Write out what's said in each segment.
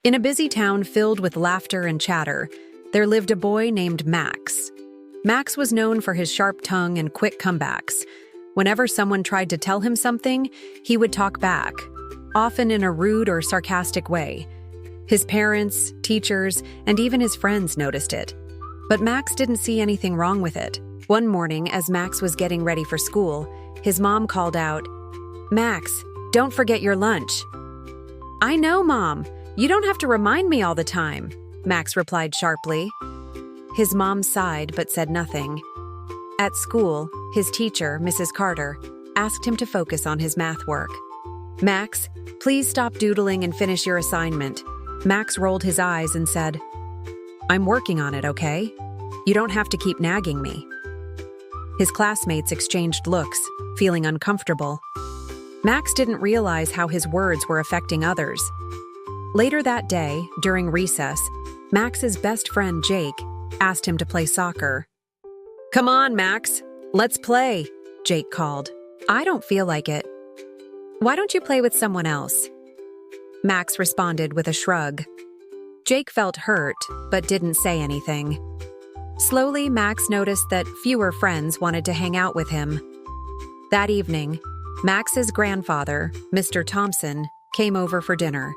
In a busy town filled with laughter and chatter, there lived a boy named Max. Max was known for his sharp tongue and quick comebacks. Whenever someone tried to tell him something, he would talk back, often in a rude or sarcastic way. His parents, teachers, and even his friends noticed it. But Max didn't see anything wrong with it. One morning, as Max was getting ready for school, his mom called out, "Max, don't forget your lunch." "I know, Mom. You don't have to remind me all the time," Max replied sharply. His mom sighed but said nothing. At school, his teacher, Mrs. Carter, asked him to focus on his math work. "Max, please stop doodling and finish your assignment." Max rolled his eyes and said, "I'm working on it, okay? You don't have to keep nagging me." His classmates exchanged looks, feeling uncomfortable. Max didn't realize how his words were affecting others. Later that day, during recess, Max's best friend, Jake, asked him to play soccer. "Come on, Max, let's play," Jake called. "I don't feel like it." "Why don't you play with someone else?" Max responded with a shrug. Jake felt hurt, but didn't say anything. Slowly, Max noticed that fewer friends wanted to hang out with him. That evening, Max's grandfather, Mr. Thompson, came over for dinner.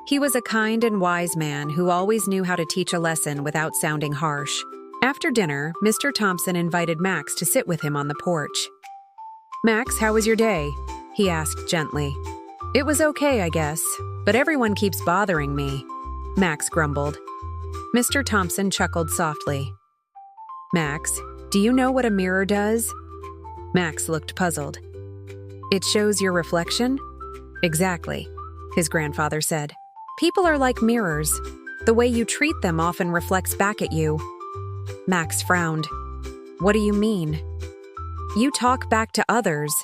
He was a kind and wise man who always knew how to teach a lesson without sounding harsh. After dinner, Mr. Thompson invited Max to sit with him on the porch. "Max, how was your day?" he asked gently. "It was okay, I guess, but everyone keeps bothering me," Max grumbled. Mr. Thompson chuckled softly. "Max, do you know what a mirror does?" Max looked puzzled. "It shows your reflection?" "Exactly," his grandfather said. "People are like mirrors. The way you treat them often reflects back at you." Max frowned. "What do you mean?" "You talk back to others,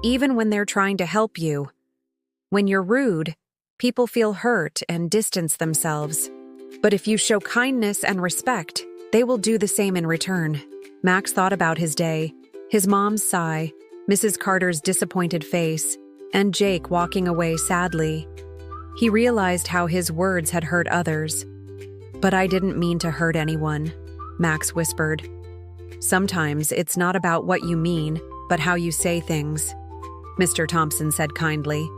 even when they're trying to help you. When you're rude, people feel hurt and distance themselves. But if you show kindness and respect, they will do the same in return." Max thought about his day, his mom's sigh, Mrs. Carter's disappointed face, and Jake walking away sadly. He realized how his words had hurt others. "But I didn't mean to hurt anyone," Max whispered. "Sometimes it's not about what you mean, but how you say things," Mr. Thompson said kindly.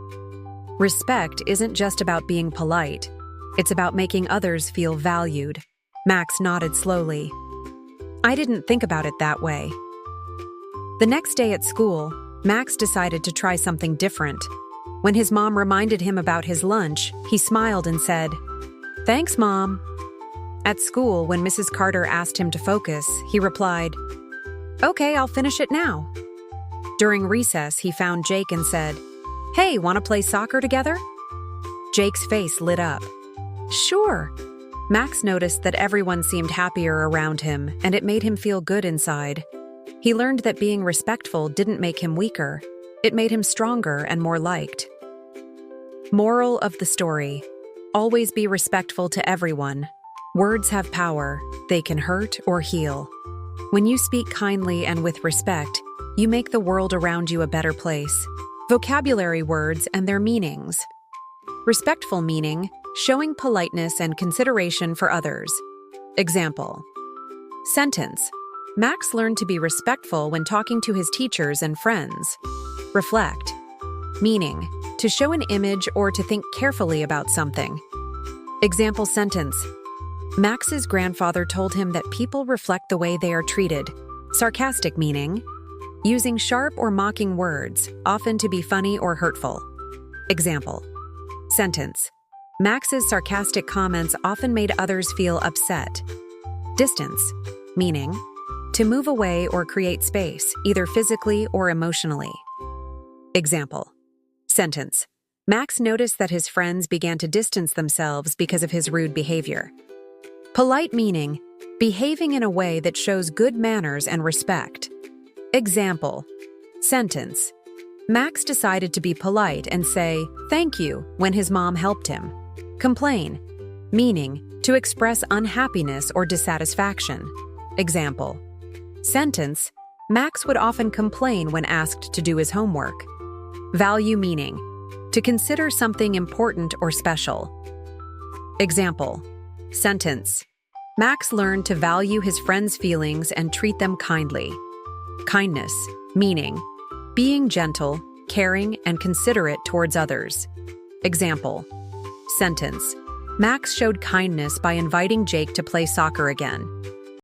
"Respect isn't just about being polite. It's about making others feel valued." Max nodded slowly. "I didn't think about it that way." The next day at school, Max decided to try something different. When his mom reminded him about his lunch, he smiled and said, "Thanks, Mom." At school, when Mrs. Carter asked him to focus, he replied, "Okay, I'll finish it now." During recess, he found Jake and said, "Hey, want to play soccer together?" Jake's face lit up. "Sure." Max noticed that everyone seemed happier around him, and it made him feel good inside. He learned that being respectful didn't make him weaker. It made him stronger and more liked. Moral of the story: always be respectful to everyone. Words have power. They can hurt or heal. When you speak kindly and with respect, you make the world around you a better place. Vocabulary words and their meanings. Respectful meaning: showing politeness and consideration for others. Example. Sentence: Max learned to be respectful when talking to his teachers and friends. Reflect. Meaning: to show an image or to think carefully about something. Example sentence: Max's grandfather told him that people reflect the way they are treated. Sarcastic meaning: using sharp or mocking words, often to be funny or hurtful. Example sentence: Max's sarcastic comments often made others feel upset. Distance. Meaning: to move away or create space, either physically or emotionally. Example sentence: Max noticed that his friends began to distance themselves because of his rude behavior. Polite meaning: behaving in a way that shows good manners and respect. Example sentence: Max decided to be polite and say "thank you" when his mom helped him. Complain. Meaning: to express unhappiness or dissatisfaction. Example sentence: Max would often complain when asked to do his homework. Value meaning: to consider something important or special. Example. Sentence. Max learned to value his friends' feelings and treat them kindly. Kindness, meaning being gentle, caring, and considerate towards others. Example. Sentence. Max showed kindness by inviting Jake to play soccer again.